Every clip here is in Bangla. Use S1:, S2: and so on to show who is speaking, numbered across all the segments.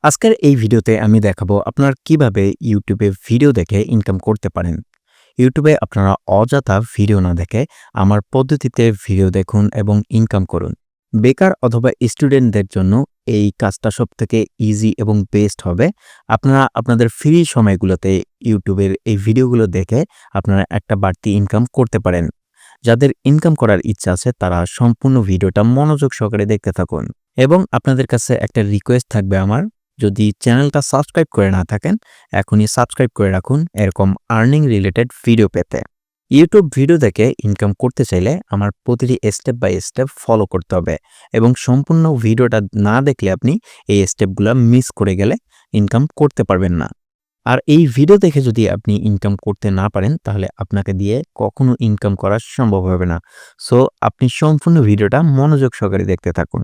S1: আজকের এই ভিডিওতে আমি দেখাবো আপনার কিভাবে ইউটিউবে ভিডিও দেখে ইনকাম করতে পারেন। ইউটিউবে আপনারা অযথা ভিডিও না দেখে আমার পদ্ধতিতে ভিডিও দেখুন এবং ইনকাম করুন। বেকার অথবা স্টুডেন্টদের জন্য এই কাজটা সবথেকে ইজি এবং বেস্ট হবে। আপনারা আপনাদের ফ্রি সময়গুলোতে ইউটিউবের এই ভিডিওগুলো দেখে আপনারা একটা বাড়তি ইনকাম করতে পারেন। যাদের ইনকাম করার ইচ্ছা আছে তারা সম্পূর্ণ ভিডিওটা মনোযোগ সহকারে দেখতে থাকুন। এবং আপনাদের কাছে একটা রিকোয়েস্ট থাকবে আমার, যদি চ্যানেলটা সাবস্ক্রাইব করে না থাকেন এখনই সাবস্ক্রাইব করে রাখুন এরকম আর্নিং রিলেটেড ভিডিও পেতে। ইউটিউব ভিডিও দেখে ইনকাম করতে চাইলে আমার প্রতিটি স্টেপ বাই স্টেপ ফলো করতে হবে এবং সম্পূর্ণ ভিডিওটা না দেখলে আপনি এই স্টেপগুলো মিস করে গেলে ইনকাম করতে পারবেন না। আর এই ভিডিও দেখে যদি আপনি ইনকাম করতে না পারেন তাহলে আপনাকে দিয়ে কখনো ইনকাম করা সম্ভব হবে না। সো আপনি সম্পূর্ণ ভিডিওটা মনোযোগ সহকারে দেখতে থাকুন।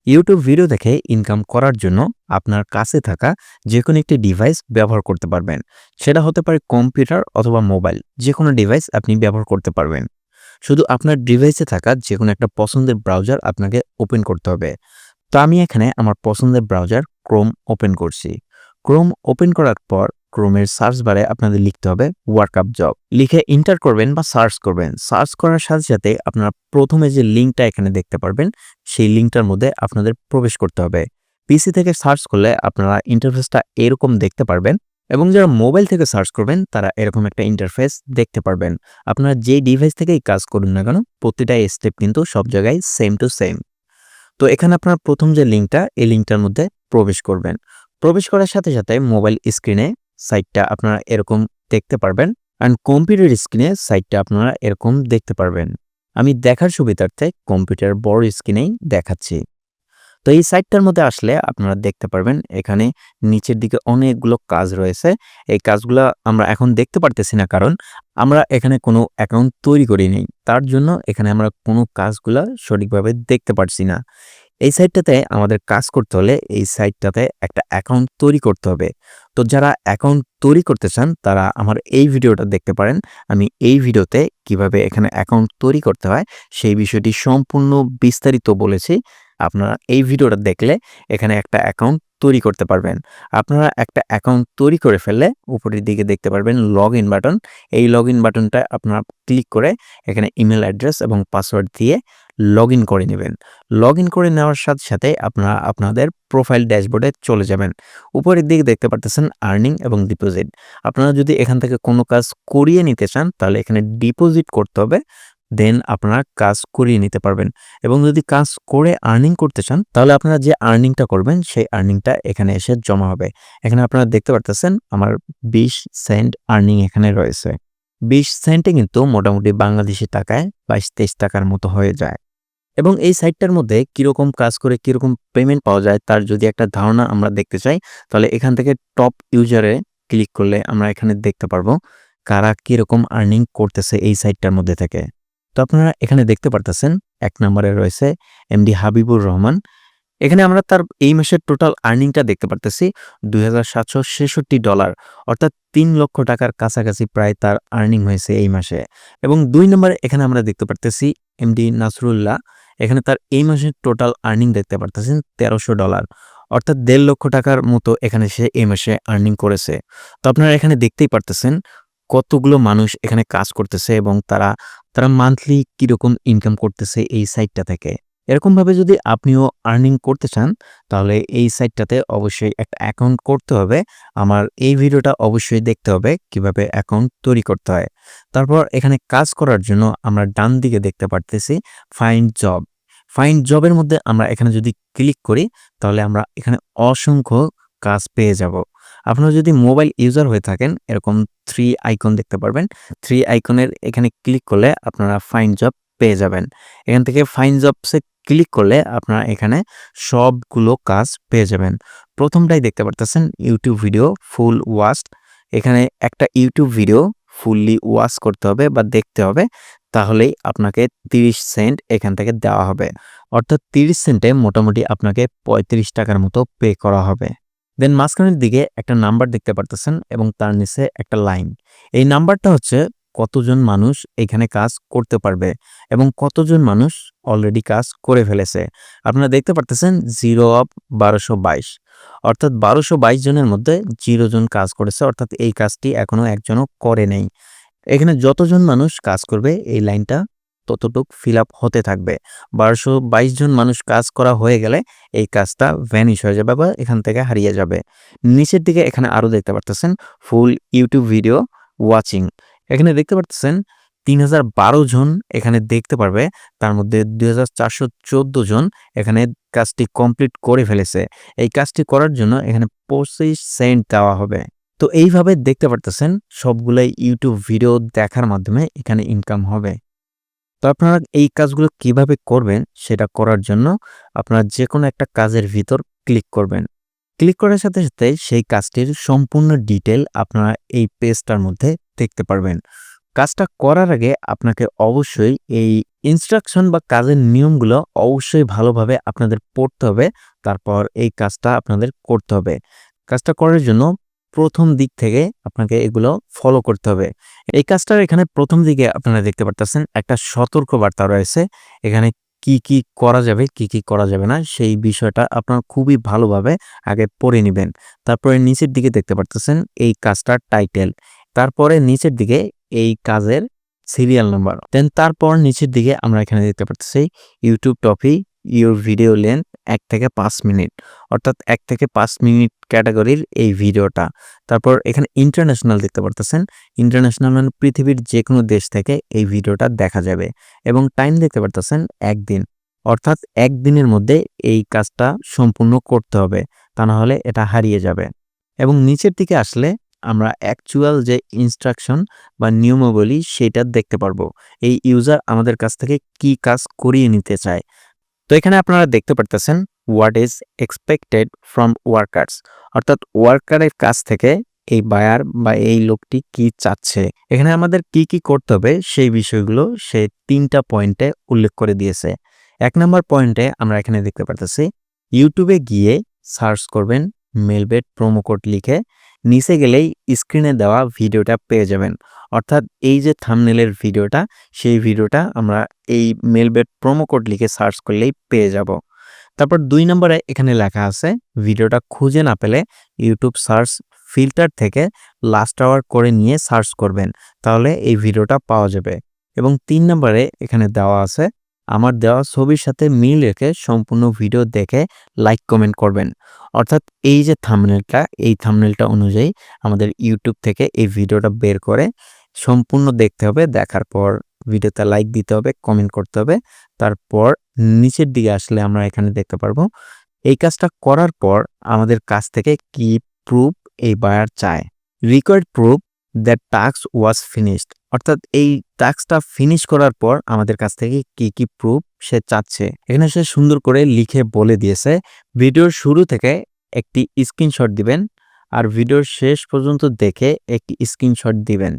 S1: ইউটিউব ভিডিও দেখে ইনকাম করার জন্য আপনার কাছে থাকা যে কোনো একটি ডিভাইস ব্যবহার করতে পারবেন। সেটা হতে পারে কম্পিউটার অথবা মোবাইল, যে কোনো ডিভাইস আপনি ব্যবহার করতে পারবেন। শুধু আপনার ডিভাইসে থাকা যে কোনো একটা পছন্দের ব্রাউজার আপনাকে ওপেন করতে হবে। তো আমি এখানে আমার পছন্দের ব্রাউজার ক্রোম ওপেন করছি। ক্রোম ওপেন করার পর ক্রোমের সার্চ বারে আপনাদের লিখতে হবে ওয়ার্কআপ জব লিখে এন্টার করবেন বা সার্চ করবেন। সার্চ করার সাথে সাথে আপনারা প্রথমে যে লিঙ্কটা এখানে দেখতে পারবেন সেই লিঙ্কটার মধ্যে আপনাদের প্রবেশ করতে হবে। পিসি থেকে সার্চ করলে আপনারা ইন্টারফেসটা এরকম দেখতে পারবেন এবং যারা মোবাইল থেকে সার্চ করবেন তারা এরকম একটা ইন্টারফেস দেখতে পারবেন। আপনারা যে ডিভাইস থেকেই কাজ করুন না কেন প্রতিটা স্টেপ কিন্তু সব জায়গায় সেম টু সেম। তো এখানে আপনার প্রথম যে লিঙ্কটা এই লিঙ্কটার মধ্যে প্রবেশ করবেন। প্রবেশ করার সাথে সাথে মোবাইল স্ক্রিনে সাইটটা আপনারা এরকম দেখতে পারবেন অ্যান্ড কম্পিউটার স্ক্রিনে সাইটটা আপনারা এরকম দেখতে পারবেন। আমি দেখার সুবিধার্থে কম্পিউটার বড় স্ক্রিনেই দেখাচ্ছি। তো এই সাইটটার মধ্যে আসলে আপনারা দেখতে পারবেন এখানে নিচের দিকে অনেকগুলো কাজ রয়েছে। এই কাজগুলা আমরা এখন দেখতে পারতেছি না, কারণ আমরা এখানে কোনো অ্যাকাউন্ট তৈরি করিনি। তার জন্য এখানে আমরা কোনো কাজগুলা সঠিকভাবে দেখতে পারছি না। এই সাইটটাতে আমাদের কাজ করতে হলে এই সাইটটাতে একটা অ্যাকাউন্ট তৈরি করতে হবে। তো যারা অ্যাকাউন্ট তৈরি করতে চান তারা আমার এই ভিডিওটা দেখতে পারেন। আমি এই ভিডিওতে কিভাবে এখানে অ্যাকাউন্ট তৈরি করতে হয় সেই বিষয়টি সম্পূর্ণ বিস্তারিত বলেছি। আপনারা এই ভিডিওটা দেখলে এখানে একটা অ্যাকাউন্ট তৈরি করতে পারবেন। আপনারা একটা অ্যাকাউন্ট তৈরি করে ফেললে উপরের দিকে দেখতে পারবেন লগইন বাটন। এই লগইন বাটনটা আপনারা ক্লিক করে এখানে ইমেল অ্যাড্রেস এবং পাসওয়ার্ড দিয়ে লগইন করে নেবেন। লগইন করে নেওয়ার সাথে সাথে আপনারা আপনাদের প্রোফাইল ড্যাশবোর্ডে চলে যাবেন। উপরের দিকে দেখতে পারতেছেন আর্নিং এবং ডিপোজিট। আপনারা যদি এখান থেকে কোনো কাজ করিয়ে নিতে চান তাহলে এখানে ডিপোজিট করতে হবে, দেন আপনারা কাজ করিয়ে নিতে পারবেন। এবং যদি কাজ করে আর্নিং করতে চান তাহলে আপনারা যে আর্নিংটা করবেন সেই আর্নিংটা এখানে এসে জমা হবে। এখানে আপনারা দেখতে পারতেছেন আমার 20 সেন্ট আর্নিং এখানে রয়েছে। 20 সেন্টে কিন্তু মোটামুটি বাংলাদেশি টাকায় 22-23 টাকার মতো হয়ে যায়। এবং এই সাইটটার মধ্যে কিরকম কাজ করে কিরকম পেমেন্ট পাওয়া যায় তার যদি একটা ধারণা আমরা দেখতে চাই তাহলে এখান থেকে টপ ইউজারে ক্লিক করলে আমরা এখানে দেখতে পারবো কারা কিরকম আর্নিং করতেছে এই সাইটটার মধ্যে থেকে। তো আপনারা এখানে দেখতে পারতেছেন 1 নম্বরে রয়েছে এমডি হাবিবুর রহমান। এখানে আমরা তার এই মাসের টোটাল আর্নিংটা দেখতে পারতেছি $2766, অর্থাৎ 3 লক্ষ টাকার কাছাকাছি প্রায় তার আর্নিং হয়েছে এই মাসে। এবং 2 নম্বরে এখানে আমরা দেখতে পারতেছি এমডি নাসরুল্লাহ। এখানে তার এই মাসের টোটাল আর্নিং দেখতে পারতেছেন $1300, অর্থাৎ 1.5 লক্ষ টাকার মতো এখানে সে এই মাসে আর্নিং করেছে। তো আপনারা এখানে দেখতেই পারতেছেন কতগুলো মানুষ এখানে কাজ করতেছে এবং তারা মান্থলি কিরকম ইনকাম করতেছে এই সাইটটা থেকে। এরকমভাবে যদি আপনিও আর্নিং করতে চান তাহলে এই সাইটটাতে অবশ্যই একটা অ্যাকাউন্ট করতে হবে। আমার এই ভিডিওটা অবশ্যই দেখতে হবে কিভাবে অ্যাকাউন্ট তৈরি করতে হয়। তারপর এখানে কাজ করার জন্য আমরা ডান দিকে দেখতে পারতেছি ফাইন্ড জব। ফাইন্ড জবের মধ্যে আমরা এখানে যদি ক্লিক করি তাহলে আমরা এখানে অসংখ্য কাজ পেয়ে যাব। আপনারা যদি মোবাইল ইউজার হয়ে থাকেন এরকম 3 আইকন দেখতে পারবেন। 3 আইকনের এখানে ক্লিক করলে আপনারা ফাইন্ড জব পেয়ে যাবেন। এখান থেকে ফাইন্ড জবসে ক্লিক করলে আপনারা এখানে সবগুলো কাজ পেয়ে যাবেন। প্রথমটাই দেখতে পারতেছেন ইউটিউব ভিডিও ফুল ওয়াচড। এখানে একটা ইউটিউব ভিডিও ফুললি ওয়াচ করতে হবে বা দেখতে হবে, তাহলেই আপনাকে 30 সেন্ট এখান থেকে দেওয়া হবে। অর্থাৎ 30 সেন্টে মোটামুটি আপনাকে 35 টাকার মতো পে করা হবে। দেন মাঝখানের দিকে একটা নাম্বার দেখতে পারতেছেন এবং তার নিচে একটা লাইন। এই নাম্বারটা হচ্ছে কতজন মানুষ এখানে কাজ করতে পারবে এবং কতজন মানুষ অলরেডি কাজ করে ফেলেছে। আপনারা দেখতে পারতেছেন 0 অফ 1222, অর্থাৎ ১২২২ জনের মধ্যে 0 জন কাজ করেছে, অর্থাৎ এই কাজটি এখনো একজনও করে নাই। এখানে যতজন মানুষ কাজ করবে এই লাইনটা ততটুক ফিল আপ হতে থাকবে। ১২২২ জন মানুষ কাজ করা হয়ে গেলে এই কাজটা ভ্যানিশ হয়ে যাবে বা এখান থেকে হারিয়ে যাবে। নিচের দিকে এখানে আরো দেখতে পারতেছেন ফুল ইউটিউব ভিডিও ওয়াচিং। এখানে দেখতে পারতেছেন ৩,০১২ জন এখানে দেখতে পারবে। তার মধ্যে ২,৪১৪ জন এখানে কাজটি কমপ্লিট করে ফেলেছে। এই কাজটি করার জন্য এখানে ২৫ সেন্ট দেওয়া হবে। তো এইভাবে দেখতে পারতেছেন সবগুলাই ইউটিউব ভিডিও দেখার মাধ্যমে এখানে ইনকাম হবে। তো আপনারা এই কাজগুলো কিভাবে করবেন সেটা করার জন্য আপনারা যেকোনো একটা কাজের ভিতর ক্লিক করবেন। ক্লিক করার সাথে সাথে সেই কাজটির সম্পূর্ণ ডিটেইল আপনারা এই পেজটার মধ্যে দেখতে পারবেন। কাজটা করার আগে আপনাকে অবশ্যই এই ইনস্ট্রাকশন বা কাজের নিয়মগুলো অবশ্যই ভালোভাবে আপনাদের পড়তে হবে। তারপর এই কাজটা আপনাদের করতে হবে। কাজটা করার জন্য প্রথম দিক থেকে আপনাকে এগুলো ফলো করতে হবে। এই কাজটার এখানে প্রথম দিকে আপনারা দেখতে পারতেছেন একটা সতর্কবার্তা রয়েছে। এখানে কি করা যাবে, কি করা যাবে না সেই বিষয়টা আপনারা খুবই ভালোভাবে আগে পড়ে নিবেন। তারপরে নিচের দিকে দেখতে পারতেছেন এই কাজটার টাইটেল। তারপরে নিচের দিকে এই কাজের সিরিয়াল নাম্বার। দেন তারপর নিচের দিকে আমরা এখানে দেখতে পারতেছি YouTube topic your video length ১ থেকে ৫ মিনিট। অর্থাৎ ১ থেকে ৫ মিনিট ক্যাটাগরির এই ভিডিওটা। তারপর এখানে ইন্টারন্যাশনাল দেখতে পারতেছেন। ইন্টারন্যাশনাল মানে পৃথিবীর যেকোনো দেশ থেকে এই ভিডিওটা দেখা যাবে এবং টাইম দেখতে পারতেছেন ১ দিন। অর্থাৎ ১ দিনের মধ্যে এই কাজটা সম্পূর্ণ করতে হবে। তা না হলে এটা হারিয়ে যাবে। এবং নিচের দিকে আসলে আমরা অ্যাকচুয়াল যে ইনস্ট্রাকশন বা নিয়মাবলী সেটা দেখতে পারবো। এই ইউজার আমাদের কাছ থেকে কি কাজ করিয়ে নিতে চায়। তো এখানে আপনারা দেখতে পারতেছেন what is expected from workers. অর্থাৎ ওয়ার্কারের কাছ থেকে এই বায়ার বা এই লোকটি কি চাচ্ছে। এখানে আমাদের কি করতে হবে সেই বিষয়গুলো সে ৩টা পয়েন্টে উল্লেখ করে দিয়েছে। ১ নম্বর পয়েন্টে আমরা এখানে দেখতে পারতেছি ইউটিউবে গিয়ে সার্চ করবেন মেলবেট প্রোমো কোড লিখে। নিচে গেলেই স্ক্রিনে দেওয়া ভিডিওটা পেয়ে যাবেন। অর্থাৎ এই যে থাম্বনেলের ভিডিওটা সেই ভিডিওটা আমরা এই মেলবেট প্রোমো কোড লিখে সার্চ করলেই পেয়ে যাব। তারপর ২ নম্বরে এখানে লেখা আছে ভিডিওটা খুঁজে না পেলে ইউটিউব সার্চ ফিল্টার থেকে লাস্ট আওয়ার করে নিয়ে সার্চ করবেন। তাহলে এই ভিডিওটা পাওয়া যাবে। এবং ৩ নম্বরে এখানে দেওয়া আছে আমার দেওয়া ছবির সাথে মিল রেখে সম্পূর্ণ ভিডিও দেখে লাইক কমেন্ট করবেন। অর্থাৎ এই যে থাম্বনেলটা এই থাম্বনেলটা অনুযায়ী আমাদের ইউটিউব থেকে এই ভিডিওটা বের করে সম্পূর্ণ দেখতে হবে। দেখার পর ভিডিওতে লাইক দিতে হবে, কমেন্ট করতে হবে। তারপর নিচের দিকে আসলে আমরা এখানে দেখতে পারবো এই কাজটা করার পর আমাদের কাছ থেকে কি প্রুফ এই বায়ার চায়। Required proof that task was finished. অর্থাৎ এই টাস্কটা ফিনিশ করার পর আমাদের কাছ থেকে কি প্রুফ সে চাচ্ছে। এখানে সে সুন্দর করে লিখে বলে দিয়েছে ভিডিওর শুরু থেকে একটি স্ক্রিনশট দিবেন আর ভিডিওর শেষ পর্যন্ত দেখে একটি স্ক্রিনশট দিবেন।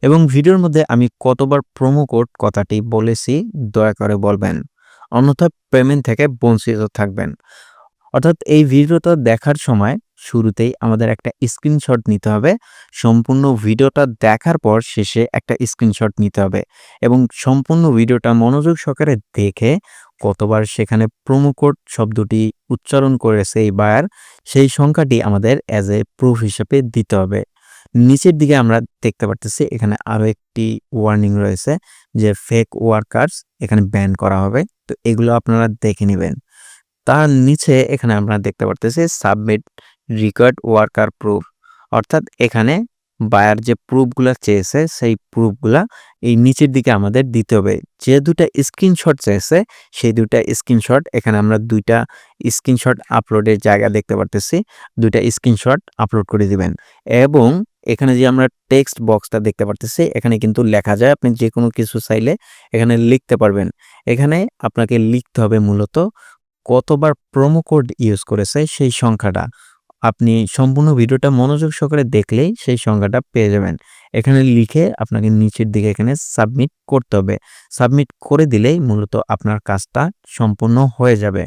S1: এবং ভিডিওর মধ্যে আমি কতবার প্রোমো কোড কথাটি বলেছি দয়া করে বলবেন। অন্যথায় পেমেন্ট থেকে বঞ্চিত থাকবেন। অর্থাৎ এই ভিডিওটা দেখার সময় শুরুতেই আমাদের একটা স্ক্রিনশট নিতে হবে। সম্পূর্ণ ভিডিওটা দেখার পর শেষে একটা স্ক্রিনশট নিতে হবে এবং সম্পূর্ণ ভিডিওটা মনোযোগ সহকারে দেখে কতবার সেখানে প্রোমো কোড শব্দটি উচ্চারণ করেছে এই বায়ার সেই সংখ্যাটি আমাদের অ্যাজ এ প্রুফ হিসেবে দিতে হবে। নিচের দিকে আমরা দেখতে পারতেছি এখানে আরো একটি ওয়ার্নিং রয়েছে যে ফেক ওয়ার্কার্স এখানে ব্যান করা হবে। তো এগুলো আপনারা দেখে নেবেন। তার নিচে এখানে আমরা দেখতে পারতেছি সাবমিট রিকোয়ার্ড ওয়ার্কার প্রুফ। অর্থাৎ এখানে বায়ার যে প্রুফগুলা চেয়েছে সেই প্রুফগুলা এই নিচের দিকে আমাদের দিতে হবে। যে ২টা স্ক্রিনশট চেয়েছে সেই ২টা স্ক্রিনশট এখানে আমরা ২টা স্ক্রিনশট আপলোডের জায়গা দেখতে পারতেছি। ২টা স্ক্রিনশট আপলোড করে দিবেন এবং এখানে যে আমরা টেক্সট বক্সটা দেখতে পারতেছি এখানে কিন্তু লেখা যায়। আপনি যে কোনো কিছু চাইলে এখানে লিখতে পারবেন। এখানে আপনাকে লিখতে হবে মূলত কতবার প্রোমো কোড ইউজ করেছে সেই সংখ্যাটা। আপনি সম্পূর্ণ ভিডিওটা মনোযোগ সহকারে দেখলেই সেই সংখ্যাটা পেয়ে যাবেন। এখানে লিখে আপনাকে নিচের দিকে এখানে সাবমিট করতে হবে। সাবমিট করে দিলেই মূলত আপনার কাজটা সম্পূর্ণ হয়ে যাবে।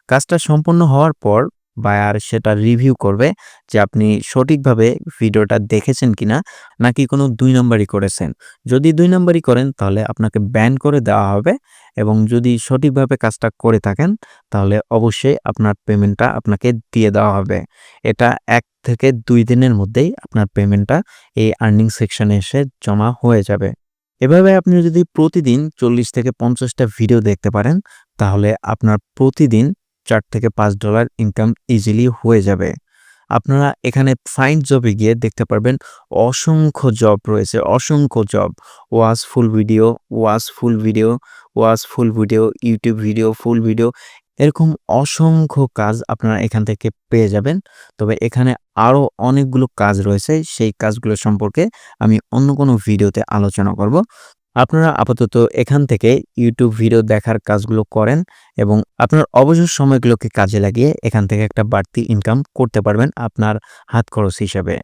S1: কাজটা সম্পূর্ণ হওয়ার পর বায়ার সেটা রিভিউ করবে যে আপনি সঠিকভাবে ভিডিওটা দেখেছেন কিনা, নাকি কোনো ২ নাম্বারি করেছেন। যদি ২ নাম্বারি করেন তাহলে আপনাকে ব্যান করে দেওয়া হবে এবং যদি সঠিকভাবে কাজটা করে থাকেন তাহলে অবশ্যই আপনার পেমেন্টটা আপনাকে দিয়ে দেওয়া হবে। এটা ১ থেকে ২ দিনের মধ্যেই আপনার পেমেন্টটা এই আর্নিং সেকশনে এসে জমা হয়ে যাবে। এভাবে আপনি যদি প্রতিদিন ৪০ থেকে ৫০ টা ভিডিও দেখতে পারেন, তাহলে আপনার প্রতিদিন $৪ থেকে $৫ ইনকাম ইজিলি হয়ে যাবে। আপনারা এখানে ফাইন্ড জবে গিয়ে দেখতে পারবেন অসংখ্য জব রয়েছে, অসংখ্য job. Watch full video, watch full video, watch full video, YouTube video, full video, এরকম অসংখ্য কাজ আপনারা এখান থেকে পেয়ে যাবেন। তবে এখানে আরও অনেকগুলো কাজ রয়েছে, সেই কাজগুলো সম্পর্কে আমি অন্য কোনো ভিডিওতে আলোচনা করব। আপনারা আপাতত এখান থেকে ইউটিউব ভিডিও দেখার কাজগুলো করেন এবং আপনার অবসর সময়গুলোকে কাজে লাগিয়ে এখান থেকে একটা বাড়তি ইনকাম করতে পারবেন আপনার হাত খরচ হিসাবে।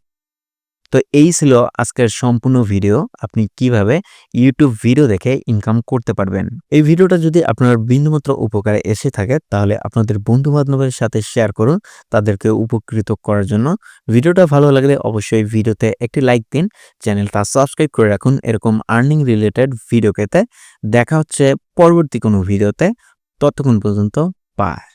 S1: তো এই ছিল আজকের সম্পূর্ণ ভিডিও। আপনি কিভাবে ইউটিউব ভিডিও দেখে ইনকাম করতে পারবেন। এই ভিডিওটা যদি আপনার বিন্দুমাত্র উপকারে এসে থাকে তাহলে আপনাদের বন্ধু-বান্ধবের সাথে শেয়ার করুন তাদেরকে উপকৃত করার জন্য। ভিডিওটা ভালো লাগলে অবশ্যই ভিডিওতে একটি লাইক দিন, চ্যানেলটা সাবস্ক্রাইব করে রাখুন এরকম আর্নিং রিলেটেড ভিডিও পেতে। দেখা হচ্ছে পরবর্তী কোনো ভিডিওতে। ততক্ষণ পর্যন্ত বাই।